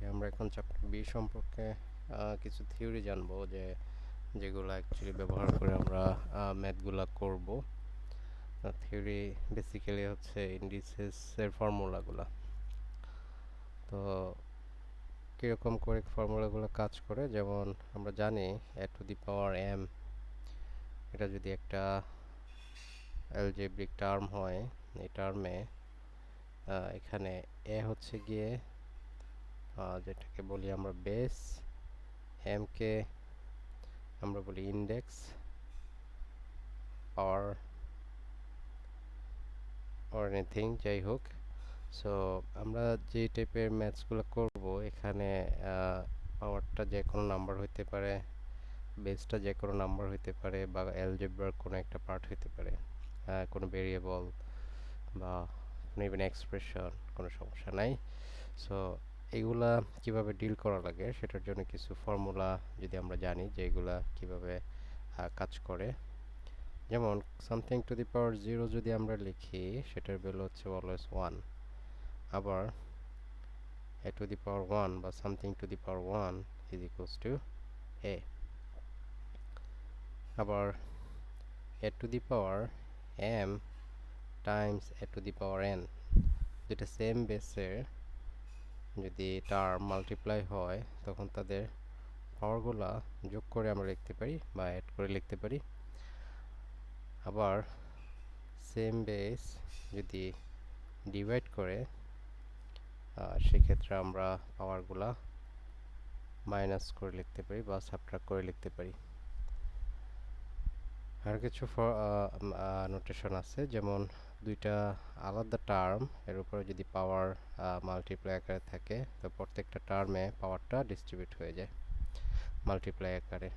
ওকে, আমরা এখন chapter B সম্পর্কে কিছু থিওরি জানবো যেগুলো অ্যাকচুয়ালি ব্যবহার করে আমরা ম্যাথগুলো করব। থিওরি বেসিক্যালি হচ্ছে ইন্ডিসেসের ফর্মুলাগুলো। তো কীরকম করে ফর্মুলাগুলো কাজ করে, যেমন আমরা জানি এ টু দি পাওয়ার এম, এটা যদি একটা অ্যালজেব্রিক টার্ম হয়, এই টার্মে এখানে এ হচ্ছে গিয়ে যেটাকে বলি আমরা বেস, এম কে আমরা বলি ইন্ডেক্স অর এনিথিং, যাই হোক। সো আমরা যে টাইপের ম্যাথসগুলো করব, এখানে পাওয়ারটা যে কোনো নাম্বার হইতে পারে, বেসটা যে কোনো নাম্বার হইতে পারে, বা অ্যালজেব্রার কোনো একটা পার্ট হইতে পারে, কোনো ভেরিয়েবল বা কোনো ইভেন এক্সপ্রেশন, কোনো সমস্যা নাই। সো এগুলা কিভাবে ডিল করা লাগে সেটার জন্য কিছু ফর্মুলা যদি আমরা জানি যে এগুলা কিভাবে কাজ করে। যেমন সামথিং টু দি পাওয়ার 0 যদি আমরা লিখি, সেটার ভ্যালু হচ্ছে অলওয়েজ 1। আবার a to the power 1 বা something to the power 1 is equals to a। আবার a to the power m times a to the power n, যেটা সেম বেসের যদি টার্ম মাল্টিপ্লাই হয়, তখন তাদের পাওয়ারগুলা যোগ করে আমরা লিখতে পারি বা অ্যাড করে লিখতে পারি। আবার সেম বেস যদি ডিভাইড করে, সেক্ষেত্রে আমরা পাওয়ারগুলা মাইনাস করে লিখতে পারি বা সাবট্রাক্ট করে লিখতে পারি। আর কিছু নোটেশন আছে, যেমন দুইটা আলাদা টার্ম এর উপরে যদি পাওয়ার মাল্টিপ্লাই আকারে থাকে, তো প্রত্যেকটা টার্মে পাওয়ারটা ডিস্ট্রিবিউট হয়ে যায় মাল্টিপ্লাই আকারে।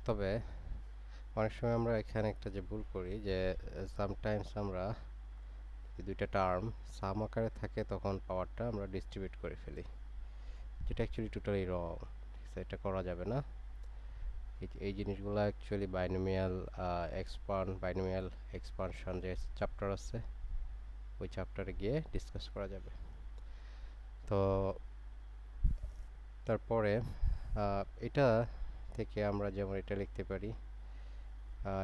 তবে অনেক সময় আমরা এখানে একটা যে ভুল করি, যে সামটাইমস আমরা দুইটা টার্ম সাম আকারে থাকে তখন পাওয়ারটা আমরা ডিস্ট্রিবিউট করে ফেলি, যেটা অ্যাকচুয়ালি টোটালি রং। এটা করা যাবে না। এই জিনিসগুলো অ্যাকচুয়ালি বাইনোমিয়াল এক্সপানশন যে চ্যাপ্টার আছে, ওই চ্যাপ্টারে গিয়ে ডিসকাস করা যাবে। তো তারপরে এটা থেকে আমরা যেমন এটা লিখতে পারি,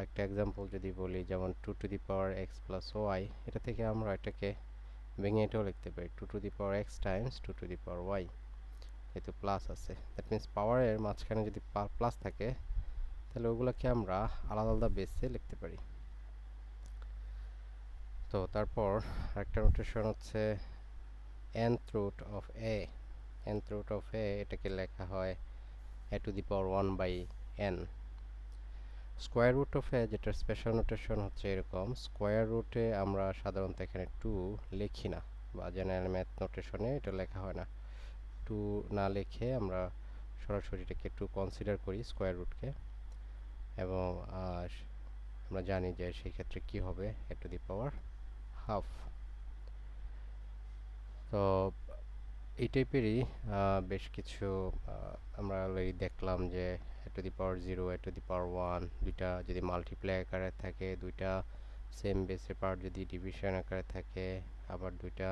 একটা এক্সাম্পল যদি বলি, যেমন 2 to the power X plus Y, এটা থেকে আমরা এটাকে ভেঙে এটাও লিখতে পারি 2 to the power X times 2 to the power Y, যেহেতু প্লাস আছে। দ্যাট মিনস পাওয়ারের মাঝখানে যদি প্লাস থাকে, তাহলে ওগুলোকে আমরা আলাদা আলাদা বেসে লিখতে পারি। তো তারপর আরেকটা নোটেশন হচ্ছে nth root of a। nth root of a এটাকে লেখা হয় a to the power 1 by n। Square root of A, যেটা স্পেশাল নোটেশন হচ্ছে এরকম, স্কোয়ার রুটে আমরা সাধারণত এখানে 2 লিখি না, বা জেনারেল ম্যাথ নোটেশনে এটা লেখা হয় না। 2 না লিখে আমরা সরাসরি এটাকে 2 কনসিডার করি স্কোয়ার রুটকে, এবং আমরা জানি যে সেই ক্ষেত্রে কি হবে, a to the power half. তো এই টাইপেরই বেশ কিছু আমরা অলরেডি দেখলাম যে a to the power 0, a to the power 1 দুইটা যদি মাল্টিপ্লাই আকারে থাকে, দুইটা সেম বেসের পার্ট যদি ডিভিশন আকারে থাকে, আবার দুইটা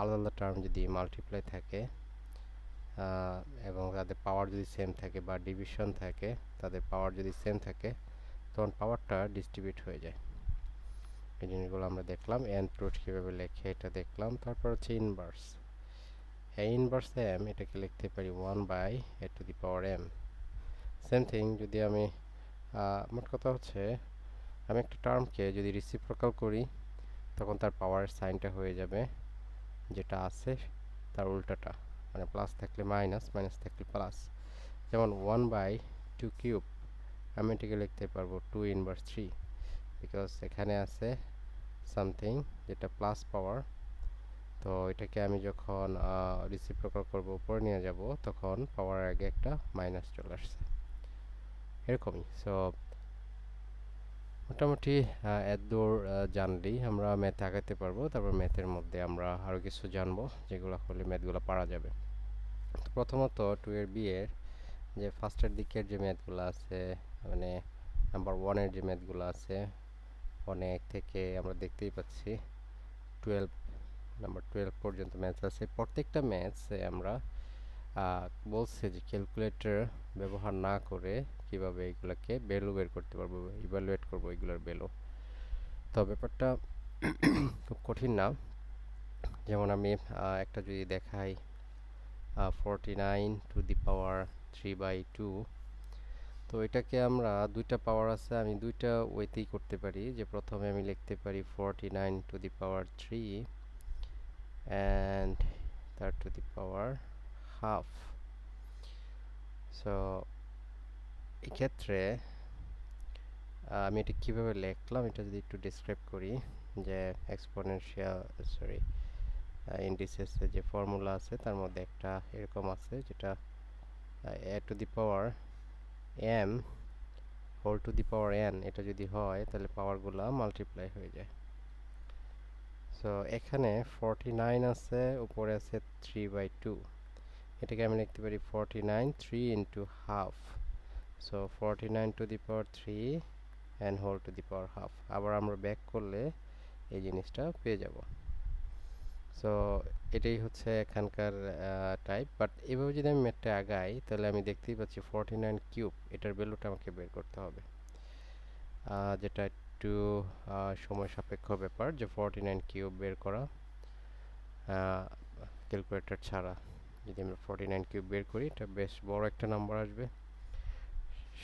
আলাদা আলাদা টার্ম যদি মাল্টিপ্লাই থাকে, এবং তাদের পাওয়ার যদি সেম থাকে বা ডিভিশন থাকে, তাদের পাওয়ার যদি সেম থাকে, তখন পাওয়ারটা ডিস্ট্রিবিউট হয়ে যায়। এই জিনিসগুলো আমরা দেখলাম। nth রুট কীভাবে লেখে এটা দেখলাম। তারপর হচ্ছে ইনভার্স। a ইনভার্স m এটাকে লিখতে পারি 1 by a to the power m। Same thing, যদি আমি মোট কথা হচ্ছে আমি একটা টার্মকে যদি রিসিপ্রোকাল করি, তখন তার পাওয়ার সাইনটা হয়ে যাবে যেটা আছে তার উল্টাটা, মানে প্লাস থাকলে মাইনাস, মাইনাস থাকলে প্লাস। যেমন 1 বাই 2 কিউব, আমি এটাকে লিখতে পারবো 2 ইনভার্স 3, বিকজ এখানে আছে সামথিং যেটা প্লাস পাওয়ার। তো এটাকে আমি যখন রিসিপ্রোকাল করব, উপরে নিয়ে যাব, তখন পাওয়ার আগে একটা মাইনাস চলে আসছে, এরকমই। সো মোটামুটি এতদূর জানলেই আমরা ম্যাথে আগাতে পারবো। তারপর ম্যাথের মধ্যে আমরা আরও কিছু জানবো, যেগুলো হলে ম্যাথগুলো পারা যাবে। তো প্রথমত 2 এর বি এর যে ফার্স্টের দিকের যে ম্যাথগুলো আছে, মানে নাম্বার 1 এর যে ম্যাথগুলো আছে, অনেক থেকে আমরা দেখতেই পাচ্ছি 12 নাম্বার 12 পর্যন্ত ম্যাথস আছে। প্রত্যেকটা ম্যাথসে আমরা বলছে যে ক্যালকুলেটর ব্যবহার না করে কিভাবে এগুলোকে ভ্যালু বের করতে পারবো, ইভালুয়েট করবো এগুলোর ভ্যালু। তো ব্যাপারটা খুব কঠিন না। যেমন আমি একটা যদি দেখাই 49 to the power 3/2, তো এটাকে আমরা দুইটা পাওয়ার আছে, আমি দুইটা ওয়েতেই করতে পারি। যে প্রথমে আমি লিখতে পারি 49 to the power 3 and that to the power half। So এক্ষেত্রে আমি এটা কিভাবে লিখলাম এটা যদি একটু ডিসক্রাইব করি, যে এক্সপোনেনশিয়াল সরি ইন্ডিসেসে যে ফর্মুলা আছে তার মধ্যে একটা এরকম আছে, যেটা a to the power m whole to the power n, এটা যদি হয় তাহলে পাওয়ারগুলো মাল্টিপ্লাই হয়ে যায়। সো এখানে 49 আছে, উপরে আছে 3/2, এটাকে আমি লিখতে পারি 49 3 into half. So 49 to the power 3 and whole to the power half. আবার আমরা ব্যাক করলে এই জিনিসটা পেয়ে যাব। সো এটাই হচ্ছে এখানকার টাইপ। বাট এভাবে যদি আমি ম্যাথটা আগাই তাহলে আমি দেখতেই পাচ্ছি 49 কিউব, এটার ভ্যালুটা আমাকে বের করতে হবে, যেটা একটু সময় সাপেক্ষ ব্যাপার, যে 49 কিউব বের করা ক্যালকুলেটর ছাড়া। যদি আমরা 49 কিউব বের করি, এটা বেশ বড় একটা নাম্বার আসবে,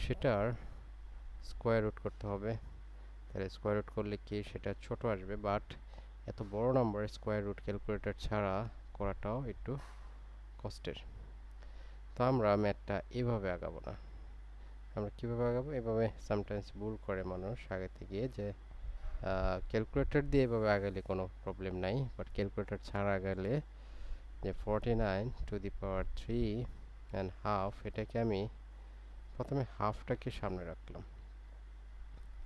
সেটার স্কোয়ার রুট করতে হবে। তাহলে স্কোয়ার রুট করলে কি সেটা ছোট আসবে, বাট এত বড় নাম্বারের স্কোয়ার রুট ক্যালকুলেটর ছাড়া করাটাও একটু কষ্টের। তো আমরা ম্যাথটা এভাবে আগাবো না। আমরা কীভাবে আগাবো, এভাবে সামটাইমস ভুল করে মানুষ আগাতে গিয়ে, যে ক্যালকুলেটর দিয়ে এভাবে আগালে কোনো প্রবলেম নাই, বাট ক্যালকুলেটর ছাড়া আগালে যে 49 to the power 3 and half, এটাকে আমি প্রথমে হাফটাকে সামনে রাখলাম,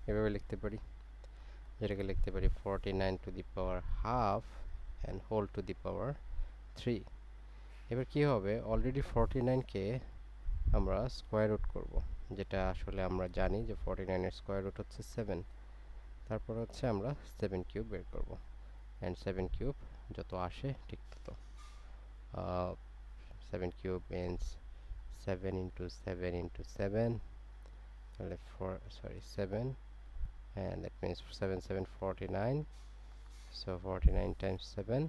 এভাবে লিখতে পারি, যেটাকে লিখতে পারি 49 to the power half and whole to the power 3। এবার কি হবে, অলরেডি 49কে আমরা স্কোয়ার রুট করব, যেটা আসলে আমরা জানি যে 49 এর স্কোয়ার রুট হচ্ছে 7। তারপর হচ্ছে আমরা 7 কিউব বের করব, অ্যান্ড 7 কিউব যত আসে ঠিক তত। 7 কিউব মিনস 7 ইন্টু 7 ইন্টু 7, তাহলে 7, and that means 7 7 49, so 49 times 7।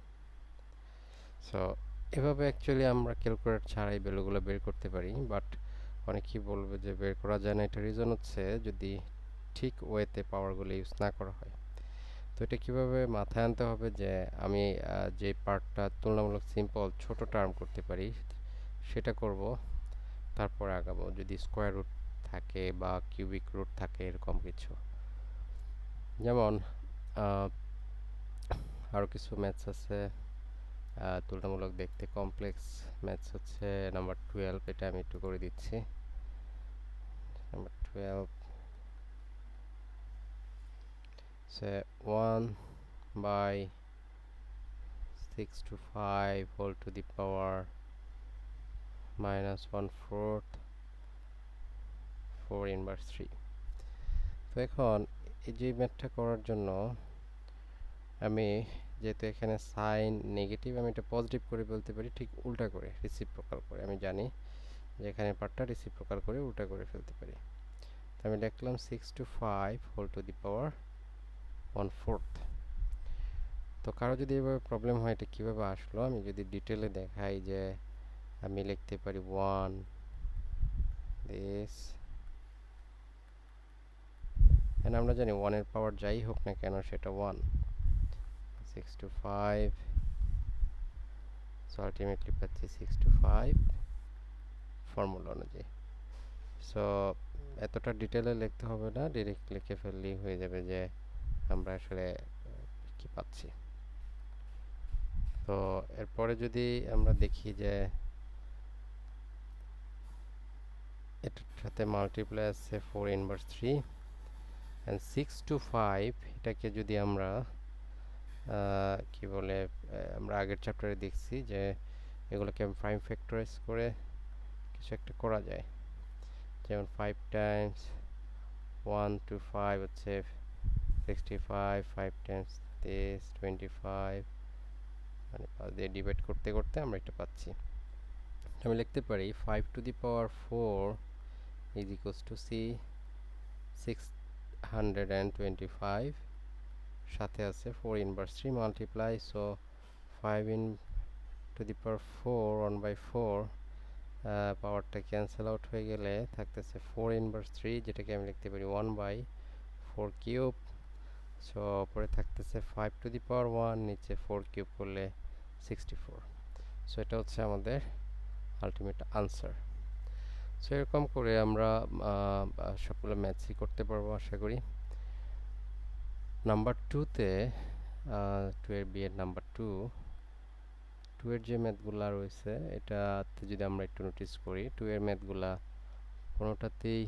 So এভাবে অ্যাকচুয়ালি আমরা ক্যালকুলেটর ছাড়াই ভ্যালুগুলো বের করতে পারি, বাট অনেকেই বলবে যে বের করা যায় না। এটা রিজন হচ্ছে যদি ঠিক ওয়েতে পাওয়ারগুলো ইউজ না করা হয়। তো এটা কীভাবে মাথায় আনতে হবে, যে আমি যে পার্টটা তুলনামূলক সিম্পল ছোট টার্ম করতে পারি সেটা করব, তারপরে আগাবো। যদি স্কোয়ার রুট থাকে বা কিউবিক রুট থাকে এরকম কিছু, যেমন আরও কিছু ম্যাথস আছে তুলনামূলক দেখতে কমপ্লেক্স ম্যাথস, হচ্ছে নাম্বার 12, এটা আমি একটু করে দিচ্ছি। নাম্বার 12 সে 1/6 to 5 whole to the power -1/4 4 inverse 3। তো এখন এই যে ম্যাথটা করার জন্য আমি, যেহেতু এখানে সাইন নেগেটিভ, আমি এটা পজিটিভ করে বলতে পারি, ঠিক উল্টা করে রেসিপ্রোকাল করে। আমি জানি যে এখানে পার্টটা রেসিপ্রোকাল করে উল্টা করে ফেলতে পারি। তো আমি লিখলাম 6 to 5 whole to the power 1/4। তো কারো যদি এভাবে প্রবলেম হয় এটা কীভাবে আসলো, আমি যদি ডিটেলে দেখাই, যে আমি লিখতে পারি 1 দিস, এন্ড আমরা জানি 1 এর পাওয়ার যাই হোক না কেন সেটা 1। 6 to 5, সো আলটিমেটলি পাচ্ছি 6 to 5 ফর্মুলা অনুযায়ী। সো এতটা ডিটেলে লিখতে হবে না, ডিরেক্ট লিখে ফেললেই হয়ে যাবে যে আমরা আসলে কি পাচ্ছি। তো এরপরে যদি আমরা দেখি যে এটার সাথে মাল্টিপ্লাই আছে 4 ইনভার্স 3 অ্যান্ড 6 to 5, এটাকে যদি আমরা কি বলে, আমরা আগের চ্যাপ্টারে দেখছি যে এগুলোকে প্রাইম ফ্যাক্টরাইজ করে কিছু একটা করা যায়। যেমন 5 টাইমস 1 to 5 হচ্ছে 65, 5 টাইমস this 25, মানে 5 দিয়ে ডিভাইড করতে করতে আমরা এটা পাচ্ছি। আমি লিখতে পারি 5 to the power 4 is equals to see 625, সাথে আছে 4 inverse 3 multiply, so 5 in to the power 4 1/4, পাওয়ারটা ক্যান্সেল আউট হয়ে গেলে থাকতেছে 4 ইনভার্স 3, যেটাকে আমি লিখতে পারি 1/4 কিউব। সো পরে থাকতেছে 5 টু দি পাওয়ার 1, নিচে 4 কিউব করলে 64। সো এটা হচ্ছে আমাদের আলটিমেট আনসার। সো এরকম করে আমরা সবগুলো ম্যাথসই করতে পারবো আশা করি। নাম্বার 2তে 2 এর বি এর নাম্বার 2 এর যে ম্যাথগুলা রয়েছে এটাতে যদি আমরা একটু নোটিস করি, 2 এর ম্যাথগুলা কোনোটাতেই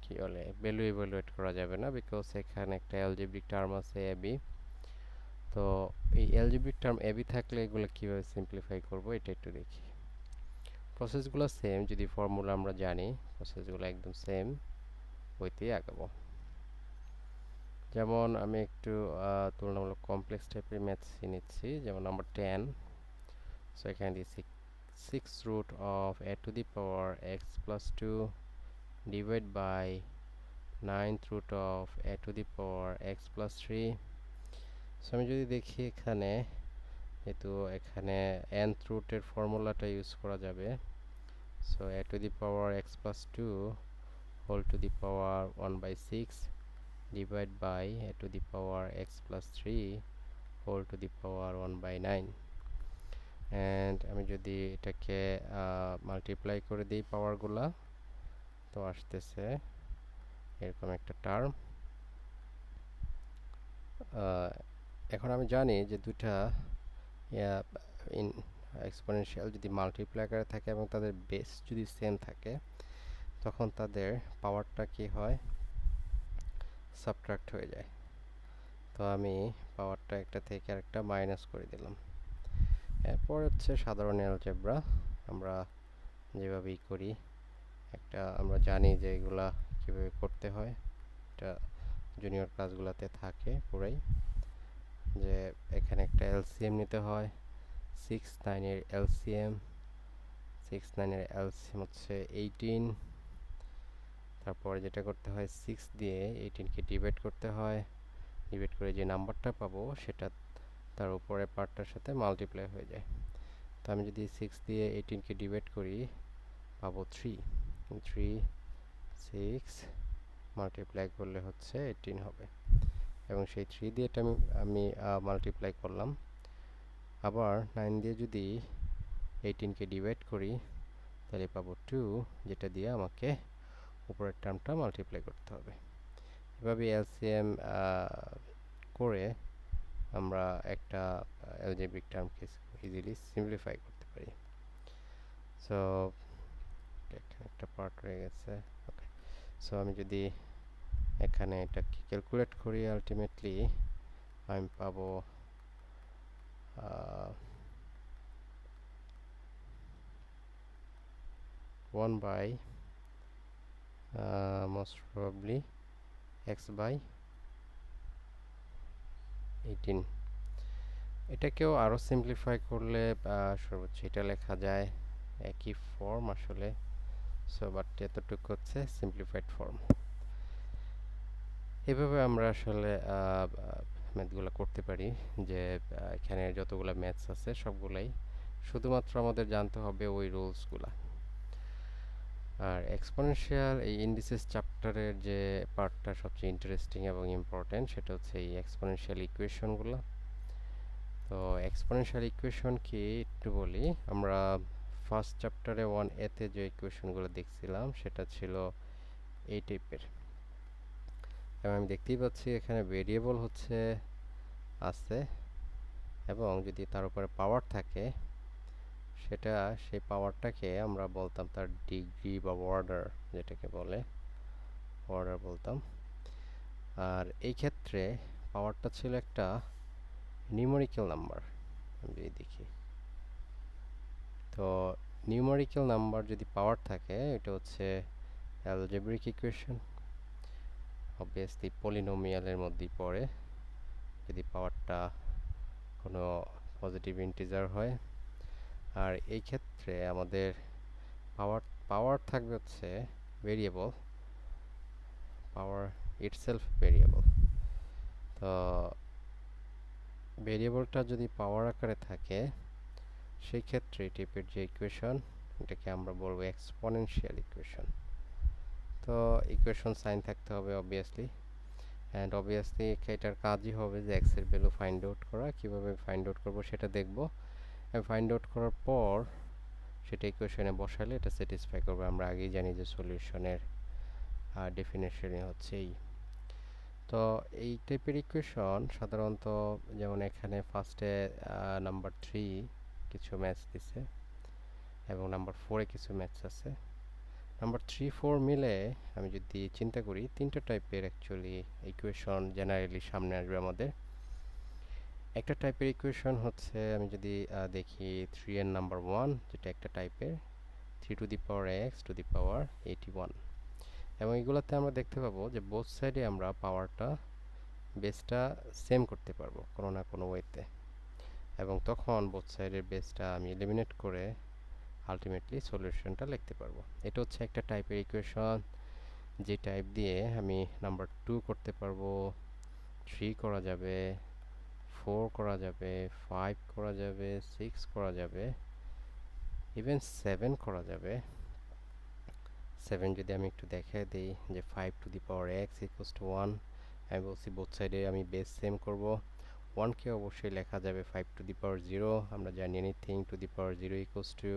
কি বলে ভ্যালু ইভ্যালুয়েট করা যাবে না, বিকজ এখানে একটা অ্যালজেব্রিক টার্ম আছে এ বি। তো এই অ্যালজেব্রিক টার্ম এ বি থাকলে এগুলো কীভাবে সিম্পলিফাই করব এটা একটু দেখি। প্রসেসগুলো সেম, যদি ফর্মুলা আমরা জানি প্রসেসগুলো একদম সেম ওইতেই আগাবো। যেমন আমি একটু তুলনামূলক কমপ্লেক্স টাইপের ম্যাথস নিচ্ছি, যেমন নাম্বার 10। সো এখানে দিচ্ছি 6 root of a to the power x plus 2 divide by 9th root of a to the power x plus 3। So আমি যদি দেখি এখানে, যেহেতু এখানে nth রুটের ফর্মুলাটা ইউজ করা যাবে, so a to the power x plus 2 whole to the power 1/6 divide by a to the power x plus 3 whole to the power 1/9। and আমি যদি এটাকে মাল্টিপ্লাই করে দিই পাওয়ারগুলা, তো আসতেছে এরকম একটা টার্ম। এখন আমি জানি যে দুটা ইন এক্সপোনেনশিয়াল যদি মাল্টিপ্লাই আকারে থাকে এবং তাদের বেস যদি সেম থাকে, তখন তাদের পাওয়ারটা কি হয়, সাবট্রাক্ট হয়ে যায়। তো আমি পাওয়ারটা একটা থেকে আরেকটা মাইনাস করে দিলাম। এরপর হচ্ছে সাধারণ অ্যালজেব্রা আমরা যেভাবেই করি, আমরা জানি যে এগুলা কীভাবে করতে হয়, এটা জুনিয়র ক্লাসগুলোতে থাকে পুরাই, যে এখানে একটা এলসিএম নিতে হয়। 6 9 এর এলসিএম হচ্ছে 18। তারপরে যেটা করতে হয় 6 দিয়ে 18কে ডিভাইড করতে হয়, ডিভাইড করে যে নাম্বারটা পাবো সেটা তার উপরের পার্টটার সাথে মাল্টিপ্লাই হয়ে যায়। তো আমি যদি 6 দিয়ে 18কে ডিভাইড করি পাবো 3 6 মাল্টিপ্লাই করলে হচ্ছে 18 হবে, এবং সেই 3 দিয়ে এটা আমি মাল্টিপ্লাই করলাম। আবার 9 দিয়ে যদি 18কে ডিভাইড করি তাহলে পাবো 2, যেটা দিয়ে আমাকে উপরের টার্মটা মাল্টিপ্লাই করতে হবে। এভাবে এলসিএম করে আমরা একটা অ্যালজেব্রিক টার্মকে ইজিলি সিম্পলিফাই করতে পারি। সো এখানে একটা পার্ট রয়ে গেছে। ওকে, সো আমি যদি এখানে এটাকে ক্যালকুলেট করি, আলটিমেটলি আমি পাবো 1 by most probably x by 18। এটাকেও আরও সিম্পলিফাই করলে সর্বোচ্চ এটা লেখা যায়, একই ফর্ম আসলে, সো বাট এতটুকু হচ্ছে সিম্পলিফাইড ফর্ম। এভাবে আমরা আসলে ম্যাথগুলো করতে পারি, যে এখানে যতগুলো ম্যাথস আছে সবগুলাই, শুধুমাত্র আমাদের জানতে হবে ওই রুলসগুলা। আর এক্সপোনেনশিয়াল এই ইন্ডিসেস চ্যাপ্টারের যে পার্টটা সবচেয়ে ইন্টারেস্টিং এবং ইম্পর্টেন্ট, সেটা হচ্ছে এই এক্সপোনেনশিয়াল ইকুয়েশনগুলো। তো এক্সপোনেনশিয়াল ইকুয়েশন কি একটু বলি। আমরা ফার্স্ট চ্যাপ্টারে 1A-তে যে ইকুয়েশনগুলো দেখছিলাম সেটা ছিল এই টাইপের, এবং আমি দেখতেই পাচ্ছি এখানে ভেরিয়েবল হচ্ছে আছে, এবং যদি তার উপরে পাওয়ার থাকে সেটা সেই পাওয়ারটাকে আমরা বলতাম তার ডিগ্রি বা অর্ডার, যেটাকে বলে অর্ডার বলতাম। আর এই ক্ষেত্রে পাওয়ারটা ছিল একটা নিউমেরিক্যাল নাম্বার। আমি যদি দেখি, তো নিউমেরিক্যাল নাম্বার যদি পাওয়ার থাকে এটা হচ্ছে অ্যালজেব্রিক ইকুয়েশন, অবভিয়াসলি পলিনোমিয়ালের মধ্যেই পড়ে যদি পাওয়ারটা কোনো পজিটিভ ইন্টিজার হয়। আর এই ক্ষেত্রে আমাদের পাওয়ার পাওয়ার থাকবে হচ্ছে ভেরিয়েবল, পাওয়ার ইটসেলফ ভেরিয়েবল। তো ভেরিয়েবলটা যদি পাওয়ার আকারে থাকে সেই ক্ষেত্রে এই টাইপের যে ইকুয়েশন এটাকে আমরা বলবো এক্সপোনেনশিয়াল ইকুয়েশন। তো ইকুয়েশন সাইন থাকতে হবে অবভিয়াসলি, অ্যান্ড অবভিয়াসলি এটার কাজই হবে যে এক্স এর ভ্যালু ফাইন্ড আউট করা। কীভাবে ফাইন্ড আউট করবো সেটা দেখব। ফাইন্ড আউট করার পর সেটা ইকুয়েশনে বসালে এটা স্যাটিসফাই করবে। আমরা আগেই জানি যে সলিউশনের ডেফিনেশনই হচ্ছে এই। তো এই টাইপের ইকুয়েশন সাধারণত যেমন এখানে ফার্স্টে নাম্বার 3 কিছু ম্যাথস দিছে এবং নাম্বার 4-এ কিছু ম্যাথস আছে। নাম্বার 3-4 মিলে আমি যদি চিন্তা করি তিনটা টাইপের অ্যাকচুয়ালি ইকুয়েশন জেনারেলি সামনে আসবে আমাদের। একটা টাইপের ইকুয়েশন হচ্ছে আমি যদি দেখি 3 এর নাম্বার 1, যেটা একটা টাইপের 3 to the power x to the power 81, এবং এগুলোতে আমরা দেখতে পাবো যে বোথ সাইডে আমরা পাওয়ারটা বেসটা সেম করতে পারবো কোনো না কোনো ওয়েতে, এবং তখন বোথ সাইডের বেসটা আমি এলিমিনেট করে আলটিমেটলি সলিউশনটা লিখতে পারবো। এটা হচ্ছে একটা টাইপের ইকুয়েশন যে টাইপ দিয়ে আমি নাম্বার 2 করতে পারবো, 3 করা যাবে, 4 করা যাবে, 5 করা যাবে, 6 করা যাবে, ইভেন 7 করা যাবে। 7 যদি আমি একটু দেখাই দিই যে 5 to the power x equals to 1, আমি বলছি বোথ সাইডে আমি বেস সেম করব। 1 কে অবশ্যই লেখা যাবে 5 টু দি পাওয়ার 0, আমরা জানি anything to the power 0 equals to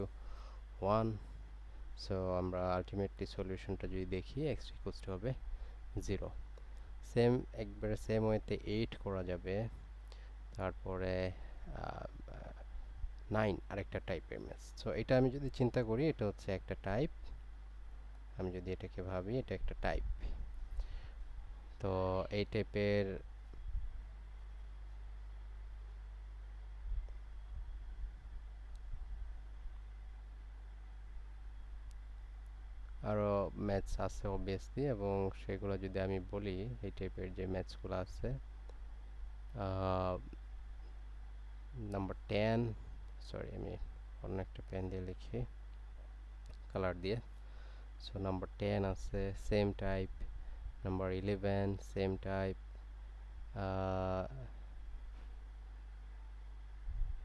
1। So আমরা আলটিমেটলি সলিউশনটা যদি দেখি x ইকুয়ালস টু হবে 0। সেম একবারে সেম ওয়েতে 8 করা যাবে, তারপরে 9 আরেকটা টাইপের ম্যাথস। সো এটা আমি যদি চিন্তা করি এটা হচ্ছে একটা টাইপ, আমি যদি এটাকে ভাবি এটা একটা টাইপ। তো এই টাইপের আরও ম্যাথস আছে অবভিয়াসলি, এবং সেগুলো যদি আমি বলি এই টাইপের যে ম্যাথসগুলো আছে নাম্বার 10, সরি আমি অন্য একটা পেন দিয়ে লিখি কালার দিয়ে। সো নাম্বার 10 আছে same type, number 11 same type,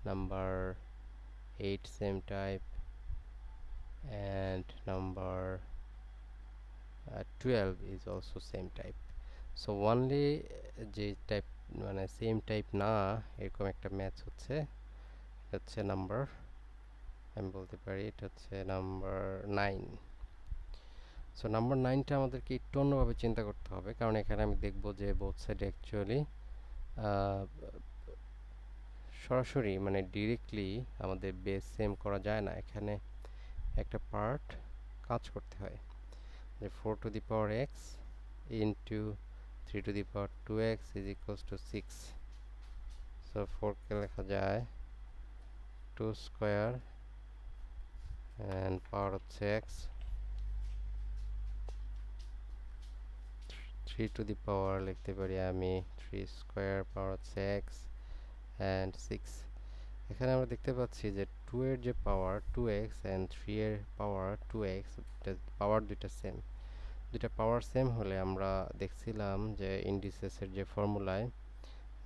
number 8 same type, and number 12 is also same type. So only যে টাইপ মানে সেম টাইপ না এরকম একটা ম্যাথ হচ্ছে নাম্বার, আমি বলতে পারি এটা হচ্ছে নাম্বার 9। সো নাম্বার 9টা আমাদেরকে একটু অন্যভাবে চিন্তা করতে হবে, কারণ এখানে আমি দেখব যে বোথ সাইড অ্যাকচুয়ালি সরাসরি মানে ডিরেক্টলি আমাদের বেস সেম করা যায় না, এখানে একটা পার্ট কাজ করতে হয় যে 4 two the power x into 3 to the power 2x is equals two 6। So 4 কে লেখা যায় 2 স্কোয়ার অ্যান্ড পাওয়ার হচ্ছে x, 3 টু দি পাওয়ার লিখতে পারি আমি 3 স্কোয়ার পাওয়ার হচ্ছে x অ্যান্ড 6। এখানে আমরা দেখতে পাচ্ছি যে 2 এর যে পাওয়ার 2x অ্যান্ড 3 এর পাওয়ার 2x, পাওয়ার দুইটা সেম। দুইটা পাওয়ার সেম হলে আমরা দেখছিলাম যে ইন্ডিসেসের যে ফর্মুলায়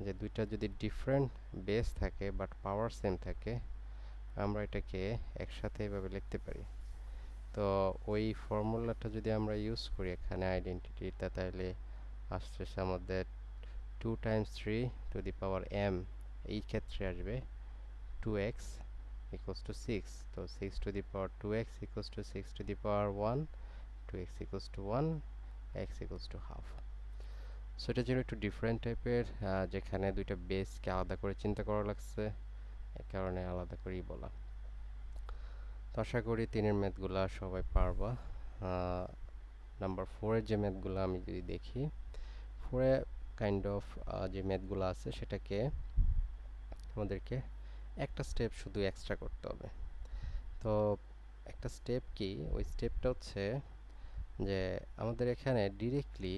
যে দুইটা যদি ডিফারেন্ট বেস থাকে বাট পাওয়ার সেম থাকে আমরা এটাকে একসাথে এভাবে লিখতে পারি। তো ওই ফর্মুলাটা যদি আমরা ইউজ করি এখানে আইডেন্টিটিটা, তাহলে আসছে আমাদের 2 Times 3 to the power m, এই ক্ষেত্রে আসবে 2x equals to 6. তো 6 to the power 2x equals to 6 to the power 1, 2x equals to 1, x equals to half. So এটা যেন একটু ডিফারেন্ট টাইপের, যেখানে দুইটা বেসকে আলাদা করে চিন্তা করা লাগছে, এই কারণে আলাদা করেই বলা। তো আশা করি 3-এর ম্যাথগুলো সবাই পারবা। নাম্বার 4-এর যে ম্যাথগুলো আমি যদি দেখি, 4-এ কাইন্ড অফ যে ম্যাথগুলো আছে সেটাকে আমাদেরকে একটা স্টেপ শুধু এক্সট্রা করতে হবে। তো একটা স্টেপ কি, ওই স্টেপটা হচ্ছে যে আমাদের এখানে ডিরেক্টলি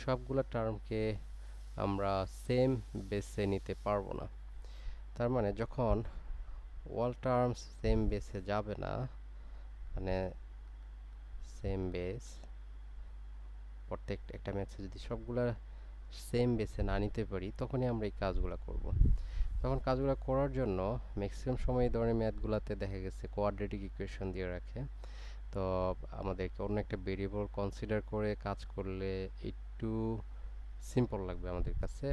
সবগুলো টার্মকে আমরা সেম বেসে নিতে পারবো না। তার মানে যখন all terms সেম বেসে যাবে না, মানে সেম বেস, প্রত্যেকটা একটা ম্যাথে যদি সবগুলা সেম বেসে না নিতে পারি, তখনই আমরা এই কাজগুলো করব। তখন কাজগুলো করার জন্য ম্যাক্সিমাম সময় এই ধরনের ম্যাথগুলোতে দেখা গেছে কোয়াড্রেটিক ইকুয়েশন দিয়ে রাখে। তো আমাদেরকে অন্য একটা ভেরিয়েবল কনসিডার করে কাজ করলে একটু সিম্পল লাগবে আমাদের কাছে,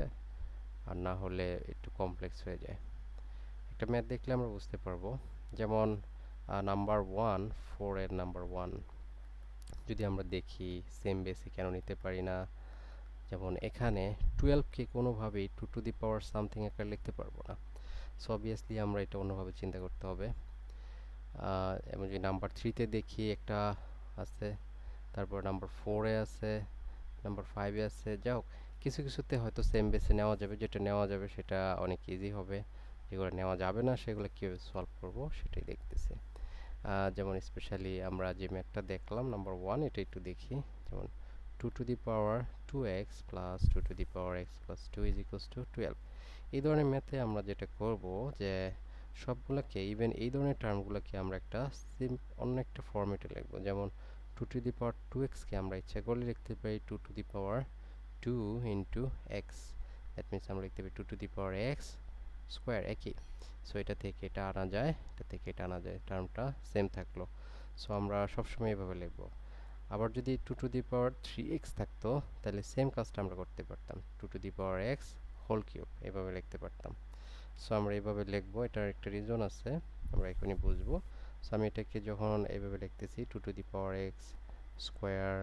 আর না হলে একটু কমপ্লেক্স হয়ে যায়। একটা ম্যাথ দেখলে আমরা বুঝতে পারবো। যেমন নাম্বার 1, 4 এর নাম্বার 1 যদি আমরা দেখি সেম বেসে কেন নিতে পারি না। যেমন এখানে 12কে কোনোভাবেই 2 টু দি পাওয়ার সামথিং আকারে লিখতে পারবো না। সো অবভিয়াসলি আমরা এটা অন্যভাবে চিন্তা করতে হবে। এবং যদি নাম্বার 3তে দেখি একটা আছে, তারপর নাম্বার 4-এ আছে, নাম্বার 5-এ আছে। যাই হোক, কিছু কিছুতে হয়তো সেম বেসে নেওয়া যাবে, যেটা নেওয়া যাবে সেটা অনেক ইজি হবে। যেগুলো নেওয়া যাবে না সেগুলো কীভাবে সলভ করব সেটাই দেখতেছি। যেমন স্পেশালি আমরা যে ম্যাথটা দেখলাম নাম্বার 1, এটা একটু দেখি। যেমন 2 to the power 2x plus 2 to the power x plus 2 is equals two 12। এই ধরনের ম্যাথে আমরা যেটা করব যে সবগুলোকে, ইভেন এই ধরনের টার্মগুলোকে আমরা একটা অন্য একটা ফরম্যাটে লিখব। যেমন 2 টু দি পাওয়ার 2x কে আমরা ইচ্ছা করলে লিখতে পারি 2 to the power 2 into x. That means আমরা লিখতে পারি 2 to the power x square, একই। সো এটা থেকে এটা আনা যায়, এটা থেকে এটা আনা যায়, টার্মটা সেম থাকলো। সো আমরা সবসময় এভাবে লিখব। আবার যদি 2 টু দি পাওয়ার 3x থাকতো, তাহলে সেম কাজটা আমরা করতে পারতাম, 2 to the power x whole cube, এভাবে লিখতে পারতাম। সো আমরা এইভাবে লিখবো, এটার একটা রিজন আছে, আমরা এখনই বুঝবো। সো আমি এটাকে যখন এইভাবে লিখতেছি 2 to the power x square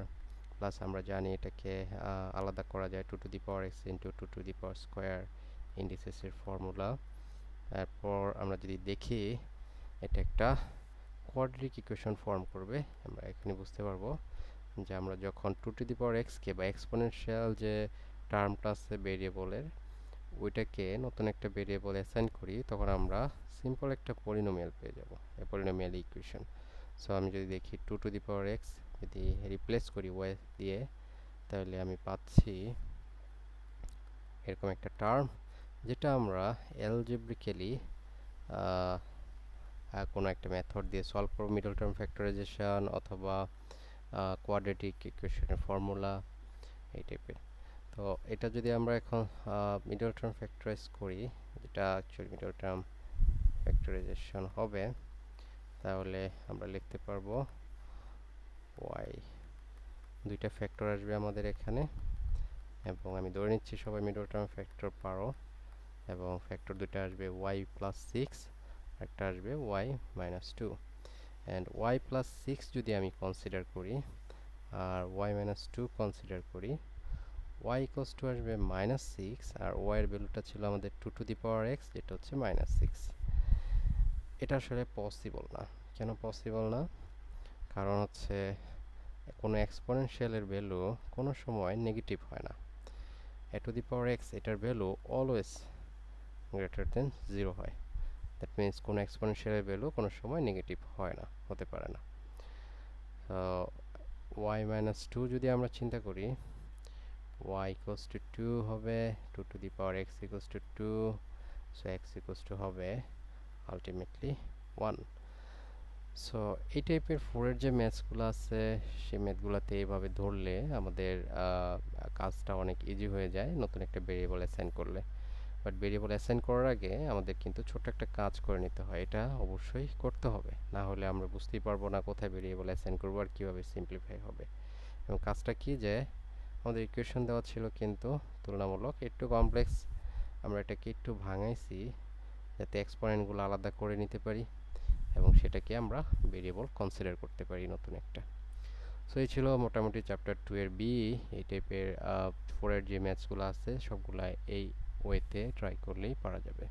plus, আমরা জানি এটাকে আলাদা করা যায় 2 to the power x into 2 to the power square, ইন্ডিসেসের ফর্মুলা। তারপর আমরা যদি দেখি এটা একটা কোয়াড্রিক ইকুয়েশন ফর্ম করবে, আমরা এখনই বুঝতে পারবো যে আমরা যখন 2 টু দি পাওয়ার x কে বা এক্সপোনেনশিয়াল যে টার্মটা আছে ভেরিয়েবলের, ওইটাকে নতুন একটা ভেরিয়েবল অ্যাসাইন করি, তখন আমরা সিম্পল একটা পলিনোমিয়াল পেয়ে যাব, এই পলিনোমিয়াল ইকুয়েশন। সো আমি যদি দেখি 2 টু দি পাওয়ার x যদি রিপ্লেস করি y দিয়ে, তাহলে আমি পাচ্ছি এরকম একটা টার্ম, যেটা আমরা অ্যালজেব্রিক্যালি কোনো একটা মেথড দিয়ে সলভ করব, মিডল টার্ম ফ্যাক্টরাইজেশন অথবা কোয়াড্রেটিক ইকুয়েশনের ফর্মুলা, এই টাইপের। তো এটা যদি আমরা এখন মিডল টার্ম ফ্যাক্টরাইজ করি, যেটা অ্যাকচুয়ালি মিডল টার্ম ফ্যাক্টরাইজেশন হবে, তাহলে আমরা লিখতে পারবো y, দুইটা ফ্যাক্টর আসবে আমাদের এখানে, এবং আমি ধরে নিচ্ছি সবাই মিডল টার্ম ফ্যাক্টর পারো, এবং ফ্যাক্টর দুটো আসবে y প্লাস 6, একটা আসবে y minus 2। And y plus 6 যদি আমি কনসিডার করি আর y মাইনাস 2 কনসিডার করি, y ইকুয়ালস টু আসবে মাইনাস 6, আর y এর ভ্যালুটা ছিল আমাদের 2 টু দি পাওয়ার x, যেটা হচ্ছে মাইনাস 6। এটা আসলে পসিবল না। কেন পসিবল না? কারণ হচ্ছে কোনো এক্সপোনেনশিয়ালের ভ্যালু কোনো সময় নেগেটিভ হয় না। a to the power x, এটার ভ্যালু অলওয়েজ গ্রেটার দেন 0 হয়। দ্যাট মিনস কোনো এক্সপোনেনশিয়ালের ভ্যালু কোনো সময় নেগেটিভ হয় না, হতে পারে না। y মাইনাস 2 যদি আমরা চিন্তা করি, y equals to 2 হবে, 2 to the power x equals to 2, so x equals to হবে ultimately 1. সো এই টাইপের 4 এর যে ম্যাথসগুলো আছে, সেই ম্যাথগুলোতে এইভাবে ধরলে আমাদের কাজটা অনেক ইজি হয়ে যায় নতুন একটা ভেরিয়েবল অ্যাসাইন করলে। বাট ভেরিয়েবল অ্যাসাইন করার আগে আমাদের কিন্তু ছোট্ট একটা কাজ করে নিতে হয়, এটা অবশ্যই করতে হবে, না হলে আমরা বুঝতেই পারবো না কোথায় ভেরিয়েবল অ্যাসাইন করবো আর কীভাবে সিম্পলিফাই হবে। এবং কাজটা কি, যে আমাদের ইকুয়েশন দেওয়া ছিল কিন্তু তুলনামূলক একটু কমপ্লেক্স, আমরা এটাকে একটু ভাঙাইছি যাতে এক্সপোনেন্টগুলো আলাদা করে নিতে পারি এবং সেটাকে আমরা ভেরিয়েবল কনসিডার করতে পারি নতুন একটা। সো এই ছিল মোটামুটি চ্যাপ্টার 2 এর বি। এই টাইপের 4 এর যে ম্যাথসগুলো আছে সবগুলা এই ওয়েতে ট্রাই করলেই পারা যাবে।